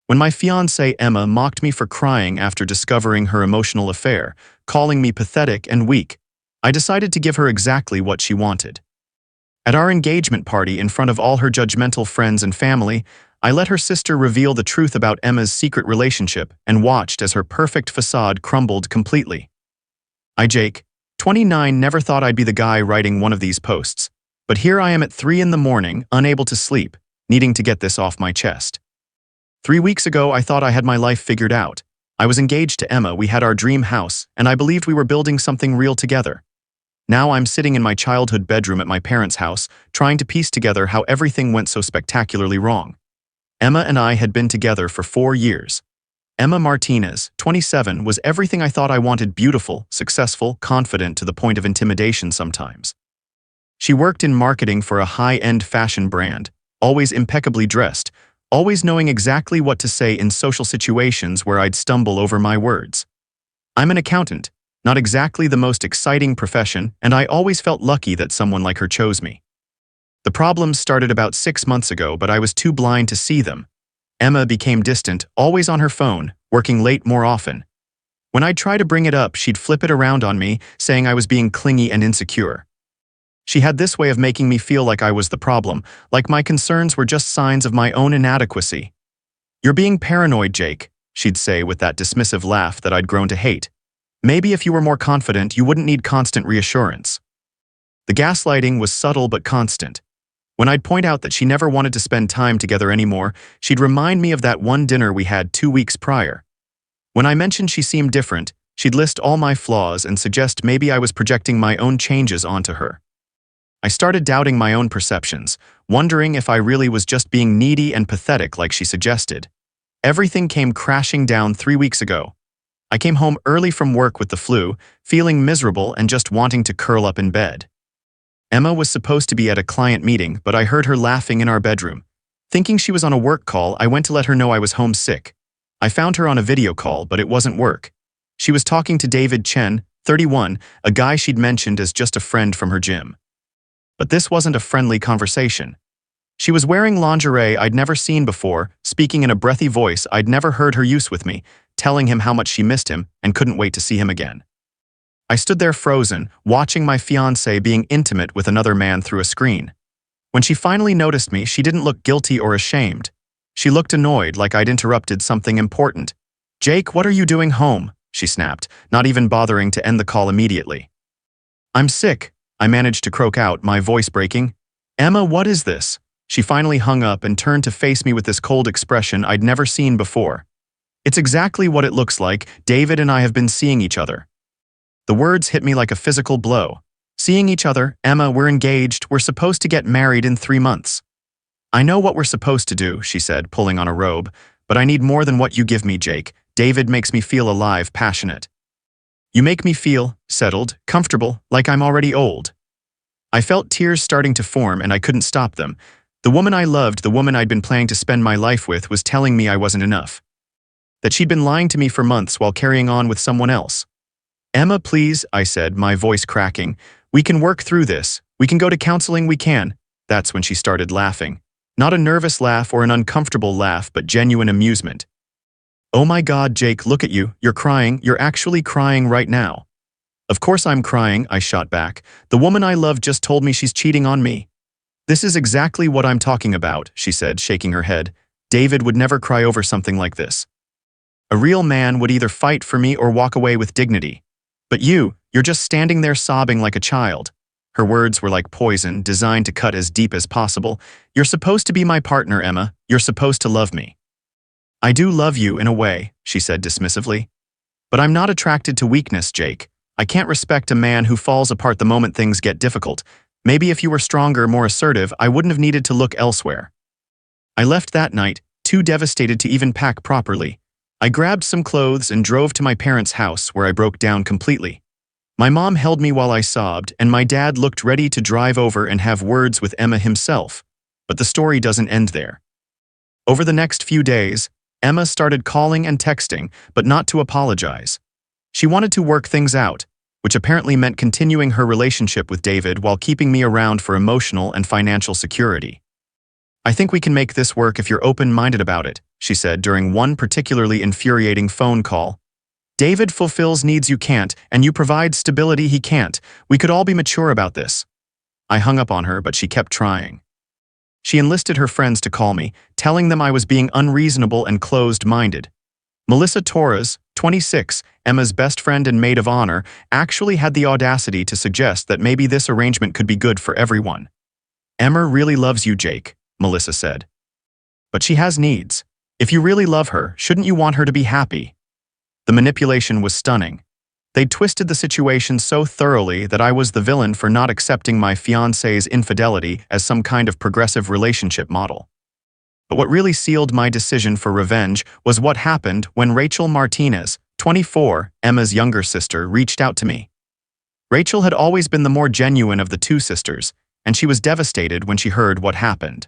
When my fiancée Emma mocked me for crying after discovering her emotional affair, calling me pathetic and weak, I decided to give her exactly what she wanted. At our engagement party in front of all her judgmental friends and family, I let her sister reveal the truth about Emma's secret relationship and watched as her perfect facade crumbled completely. I, Jake, 29, never thought I'd be the guy writing one of these posts, but here I am at 3 in the morning, unable to sleep, needing to get this off my chest. 3 weeks ago, I thought I had my life figured out. I was engaged to Emma, we had our dream house, and I believed we were building something real together. Now I'm sitting in my childhood bedroom at my parents' house, trying to piece together how everything went so spectacularly wrong. Emma and I had been together for 4 years. Emma Martinez, 27, was everything I thought I wanted: beautiful, successful, confident to the point of intimidation sometimes. She worked in marketing for a high-end fashion brand, always impeccably dressed, always knowing exactly what to say in social situations where I'd stumble over my words. I'm an accountant, not exactly the most exciting profession, and I always felt lucky that someone like her chose me. The problems started about 6 months ago, but I was too blind to see them. Emma became distant, always on her phone, working late more often. When I'd try to bring it up, she'd flip it around on me, saying I was being clingy and insecure. She had this way of making me feel like I was the problem, like my concerns were just signs of my own inadequacy. "You're being paranoid, Jake," she'd say with that dismissive laugh that I'd grown to hate. "Maybe if you were more confident, you wouldn't need constant reassurance." The gaslighting was subtle but constant. When I'd point out that she never wanted to spend time together anymore, she'd remind me of that one dinner we had 2 weeks prior. When I mentioned she seemed different, she'd list all my flaws and suggest maybe I was projecting my own changes onto her. I started doubting my own perceptions, wondering if I really was just being needy and pathetic like she suggested. Everything came crashing down 3 weeks ago. I came home early from work with the flu, feeling miserable and just wanting to curl up in bed. Emma was supposed to be at a client meeting, but I heard her laughing in our bedroom. Thinking she was on a work call, I went to let her know I was homesick. I found her on a video call, but it wasn't work. She was talking to David Chen, 31, a guy she'd mentioned as just a friend from her gym. But this wasn't a friendly conversation. She was wearing lingerie I'd never seen before, speaking in a breathy voice I'd never heard her use with me, telling him how much she missed him and couldn't wait to see him again. I stood there frozen, watching my fiancée being intimate with another man through a screen. When she finally noticed me, she didn't look guilty or ashamed. She looked annoyed, like I'd interrupted something important. "Jake, what are you doing home?" she snapped, not even bothering to end the call immediately. "I'm sick," I managed to croak out, my voice breaking. "Emma, what is this?" She finally hung up and turned to face me with this cold expression I'd never seen before. "It's exactly what it looks like. David and I have been seeing each other." The words hit me like a physical blow. "Seeing each other? Emma, we're engaged. We're supposed to get married in 3 months. "I know what we're supposed to do," she said, pulling on a robe, "but I need more than what you give me, Jake. David makes me feel alive, passionate. You make me feel settled, comfortable, like I'm already old." I felt tears starting to form and I couldn't stop them. The woman I loved, the woman I'd been planning to spend my life with, was telling me I wasn't enough. That she'd been lying to me for months while carrying on with someone else. "Emma, please," I said, my voice cracking. "We can work through this. We can go to counseling, we can." That's when she started laughing. Not a nervous laugh or an uncomfortable laugh, but genuine amusement. "Oh my God, Jake, look at you. You're crying. You're actually crying right now." "Of course I'm crying," I shot back. "The woman I love just told me she's cheating on me." "This is exactly what I'm talking about," she said, shaking her head. "David would never cry over something like this. A real man would either fight for me or walk away with dignity. But you're just standing there sobbing like a child." Her words were like poison, designed to cut as deep as possible. "You're supposed to be my partner, Emma. You're supposed to love me." "I do love you in a way," she said dismissively. "But I'm not attracted to weakness, Jake. I can't respect a man who falls apart the moment things get difficult. Maybe if you were stronger, more assertive, I wouldn't have needed to look elsewhere." I left that night, too devastated to even pack properly. I grabbed some clothes and drove to my parents' house, where I broke down completely. My mom held me while I sobbed, and my dad looked ready to drive over and have words with Emma himself. But the story doesn't end there. Over the next few days, Emma started calling and texting, but not to apologize. She wanted to work things out, which apparently meant continuing her relationship with David while keeping me around for emotional and financial security. "I think we can make this work if you're open-minded about it," she said during one particularly infuriating phone call. David fulfills needs you can't, and you provide stability he can't. We could all be mature about this. I hung up on her, but she kept trying. She enlisted her friends to call me, telling them I was being unreasonable and closed-minded. Melissa Torres, 26, Emma's best friend and maid of honor, actually had the audacity to suggest that maybe this arrangement could be good for everyone. Emma really loves you, Jake, Melissa said. But she has needs. If you really love her, shouldn't you want her to be happy? The manipulation was stunning. They'd twisted the situation so thoroughly that I was the villain for not accepting my fiancé's infidelity as some kind of progressive relationship model. But what really sealed my decision for revenge was what happened when Rachel Martinez, 24, Emma's younger sister, reached out to me. Rachel had always been the more genuine of the two sisters, and she was devastated when she heard what happened.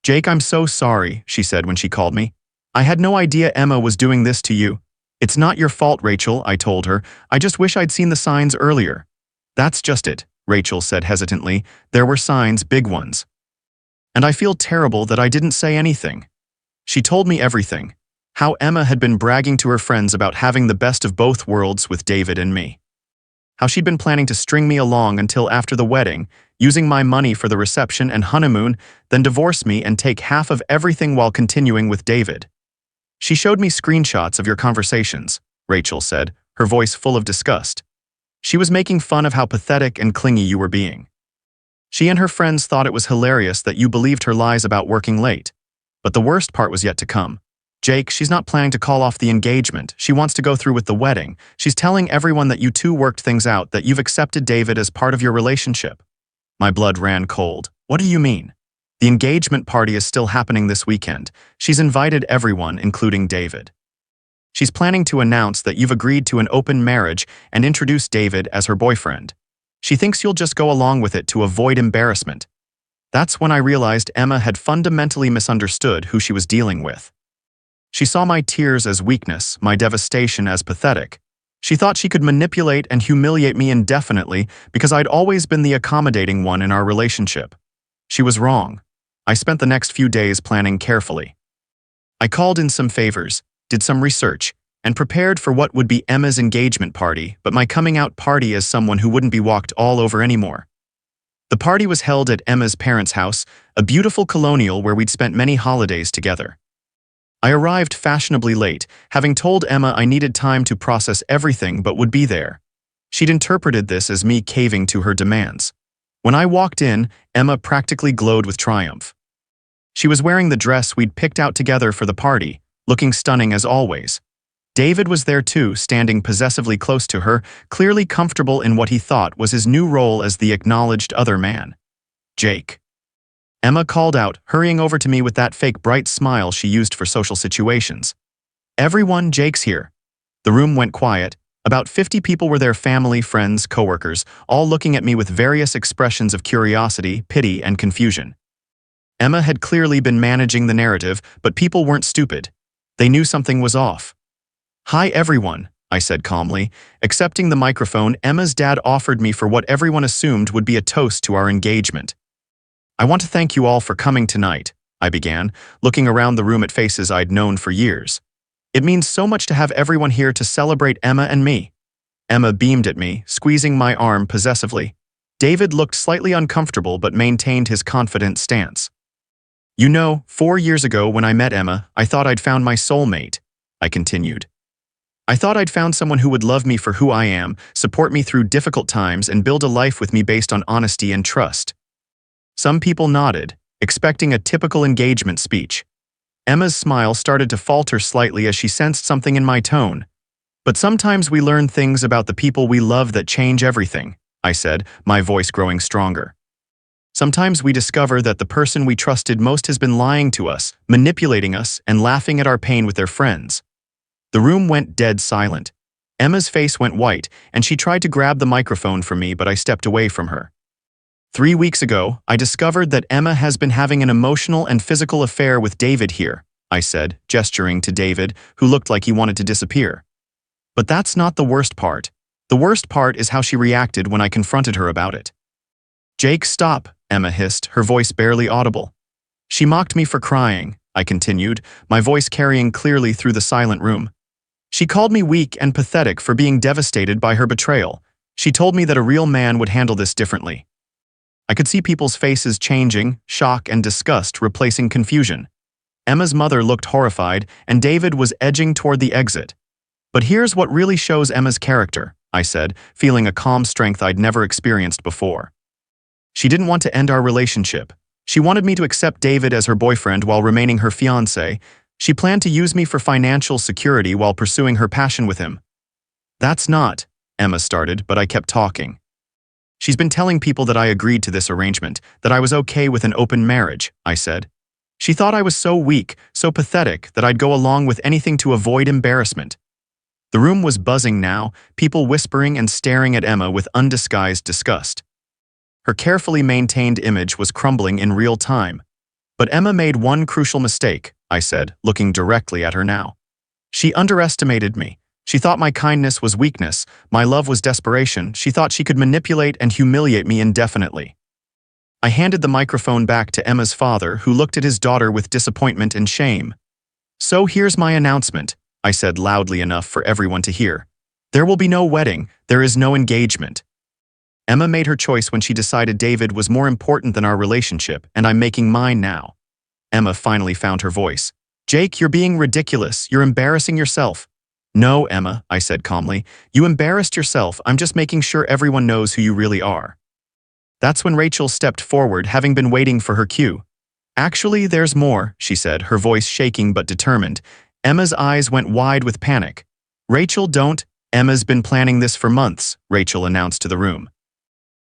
Jake, I'm so sorry, she said when she called me. I had no idea Emma was doing this to you. It's not your fault, Rachel, I told her. I just wish I'd seen the signs earlier. That's just it, Rachel said hesitantly. There were signs, big ones. And I feel terrible that I didn't say anything. She told me everything. How Emma had been bragging to her friends about having the best of both worlds with David and me. How she'd been planning to string me along until after the wedding, using my money for the reception and honeymoon, then divorce me and take half of everything while continuing with David. She showed me screenshots of your conversations, Rachel said, her voice full of disgust. She was making fun of how pathetic and clingy you were being. She and her friends thought it was hilarious that you believed her lies about working late. But the worst part was yet to come. Jake, she's not planning to call off the engagement. She wants to go through with the wedding. She's telling everyone that you two worked things out, that you've accepted David as part of your relationship. My blood ran cold. What do you mean? The engagement party is still happening this weekend. She's invited everyone, including David. She's planning to announce that you've agreed to an open marriage and introduce David as her boyfriend. She thinks you'll just go along with it to avoid embarrassment. That's when I realized Emma had fundamentally misunderstood who she was dealing with. She saw my tears as weakness, my devastation as pathetic. She thought she could manipulate and humiliate me indefinitely because I'd always been the accommodating one in our relationship. She was wrong. I spent the next few days planning carefully. I called in some favors, did some research, and prepared for what would be Emma's engagement party, but my coming out party as someone who wouldn't be walked all over anymore. The party was held at Emma's parents' house, a beautiful colonial where we'd spent many holidays together. I arrived fashionably late, having told Emma I needed time to process everything but would be there. She'd interpreted this as me caving to her demands. When I walked in, Emma practically glowed with triumph. She was wearing the dress we'd picked out together for the party, looking stunning as always. David was there too, standing possessively close to her, clearly comfortable in what he thought was his new role as the acknowledged other man. Jake. Emma called out, hurrying over to me with that fake bright smile she used for social situations. Everyone, Jake's here. The room went quiet. About 50 people were there, family, friends, coworkers, all looking at me with various expressions of curiosity, pity, and confusion. Emma had clearly been managing the narrative, but people weren't stupid. They knew something was off. Hi everyone, I said calmly. Accepting the microphone, Emma's dad offered me for what everyone assumed would be a toast to our engagement. I want to thank you all for coming tonight, I began, looking around the room at faces I'd known for years. It means so much to have everyone here to celebrate Emma and me. Emma beamed at me, squeezing my arm possessively. David looked slightly uncomfortable but maintained his confident stance. You know, 4 years ago when I met Emma, I thought I'd found my soulmate, I continued. I thought I'd found someone who would love me for who I am, support me through difficult times, and build a life with me based on honesty and trust. Some people nodded, expecting a typical engagement speech. Emma's smile started to falter slightly as she sensed something in my tone. But sometimes we learn things about the people we love that change everything, I said, my voice growing stronger. Sometimes we discover that the person we trusted most has been lying to us, manipulating us, and laughing at our pain with their friends. The room went dead silent. Emma's face went white, and she tried to grab the microphone from me, but I stepped away from her. 3 weeks ago, I discovered that Emma has been having an emotional and physical affair with David here, I said, gesturing to David, who looked like he wanted to disappear. But that's not the worst part. The worst part is how she reacted when I confronted her about it. Jake, stop, Emma hissed, her voice barely audible. She mocked me for crying, I continued, my voice carrying clearly through the silent room. She called me weak and pathetic for being devastated by her betrayal. She told me that a real man would handle this differently. I could see people's faces changing, shock and disgust replacing confusion. Emma's mother looked horrified, and David was edging toward the exit. But here's what really shows Emma's character, I said, feeling a calm strength I'd never experienced before. She didn't want to end our relationship. She wanted me to accept David as her boyfriend while remaining her fiancé. She planned to use me for financial security while pursuing her passion with him. That's not, Emma started, but I kept talking. She's been telling people that I agreed to this arrangement, that I was okay with an open marriage, I said. She thought I was so weak, so pathetic, that I'd go along with anything to avoid embarrassment. The room was buzzing now, people whispering and staring at Emma with undisguised disgust. Her carefully maintained image was crumbling in real time. But Emma made one crucial mistake, I said, looking directly at her now. She underestimated me. She thought my kindness was weakness, my love was desperation. She thought she could manipulate and humiliate me indefinitely. I handed the microphone back to Emma's father, who looked at his daughter with disappointment and shame. So here's my announcement, I said loudly enough for everyone to hear. There will be no wedding, there is no engagement. Emma made her choice when she decided David was more important than our relationship, and I'm making mine now. Emma finally found her voice. Jake, you're being ridiculous. You're embarrassing yourself. No, Emma, I said calmly. You embarrassed yourself. I'm just making sure everyone knows who you really are. That's when Rachel stepped forward, having been waiting for her cue. Actually, there's more, she said, her voice shaking but determined. Emma's eyes went wide with panic. Rachel, don't. Emma's been planning this for months, Rachel announced to the room.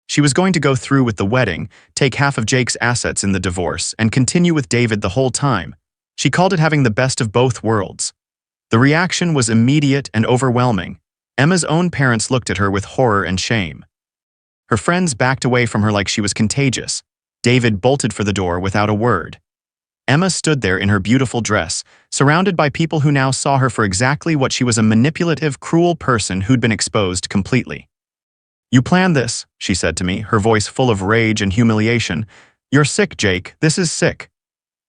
She was going to go through with the wedding, take half of Jake's assets in the divorce, and continue with David the whole time. She called it having the best of both worlds. The reaction was immediate and overwhelming. Emma's own parents looked at her with horror and shame. Her friends backed away from her like she was contagious. David bolted for the door without a word. Emma stood there in her beautiful dress, surrounded by people who now saw her for exactly what she was, a manipulative, cruel person who'd been exposed completely. You planned this, she said to me, her voice full of rage and humiliation. You're sick, Jake. This is sick.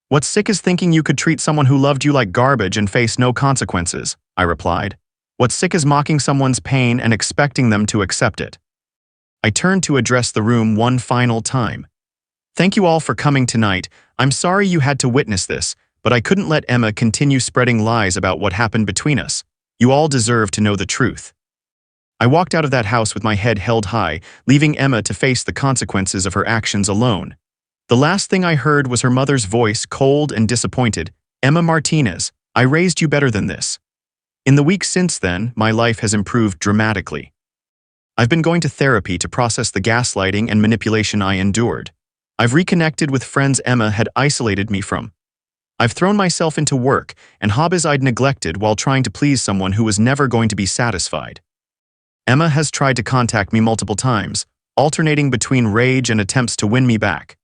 What's sick is thinking you could treat someone who loved you like garbage and face no consequences, I replied. What's sick is mocking someone's pain and expecting them to accept it. I turned to address the room one final time. Thank you all for coming tonight. I'm sorry you had to witness this, but I couldn't let Emma continue spreading lies about what happened between us. You all deserve to know the truth. I walked out of that house with my head held high, leaving Emma to face the consequences of her actions alone. The last thing I heard was her mother's voice, cold and disappointed. Emma Martinez, I raised you better than this. In the weeks since then, my life has improved dramatically. I've been going to therapy to process the gaslighting and manipulation I endured. I've reconnected with friends Emma had isolated me from. I've thrown myself into work and hobbies I'd neglected while trying to please someone who was never going to be satisfied. Emma has tried to contact me multiple times, alternating between rage and attempts to win me back.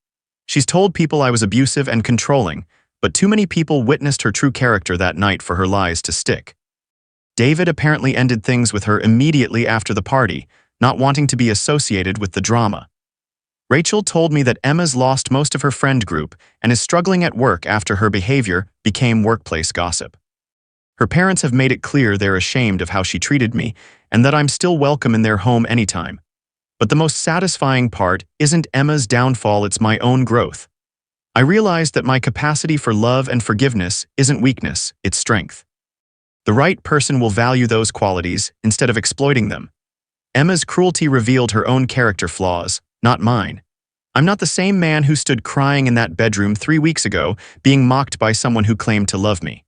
She's told people I was abusive and controlling, but too many people witnessed her true character that night for her lies to stick. David apparently ended things with her immediately after the party, not wanting to be associated with the drama. Rachel told me that Emma's lost most of her friend group and is struggling at work after her behavior became workplace gossip. Her parents have made it clear they're ashamed of how she treated me and that I'm still welcome in their home anytime. But the most satisfying part isn't Emma's downfall, it's my own growth. I realized that my capacity for love and forgiveness isn't weakness, it's strength. The right person will value those qualities instead of exploiting them. Emma's cruelty revealed her own character flaws, not mine. I'm not the same man who stood crying in that bedroom 3 weeks ago, being mocked by someone who claimed to love me.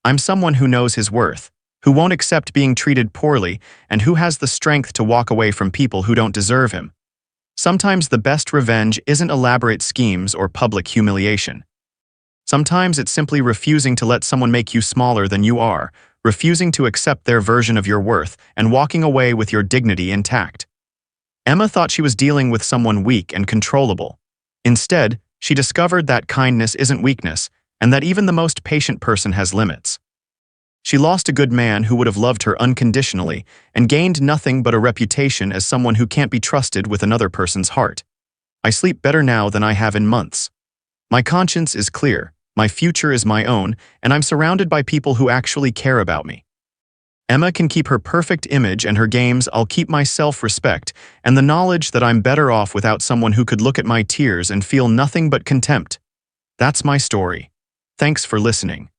I'm someone who knows his worth, who won't accept being treated poorly, and who has the strength to walk away from people who don't deserve him. Sometimes the best revenge isn't elaborate schemes or public humiliation. Sometimes it's simply refusing to let someone make you smaller than you are, refusing to accept their version of your worth, and walking away with your dignity intact. Emma thought she was dealing with someone weak and controllable. Instead, she discovered that kindness isn't weakness, and that even the most patient person has limits. She lost a good man who would have loved her unconditionally and gained nothing but a reputation as someone who can't be trusted with another person's heart. I sleep better now than I have in months. My conscience is clear. My future is my own, and I'm surrounded by people who actually care about me. Emma can keep her perfect image and her games. I'll keep my self-respect and the knowledge that I'm better off without someone who could look at my tears and feel nothing but contempt. That's my story. Thanks for listening.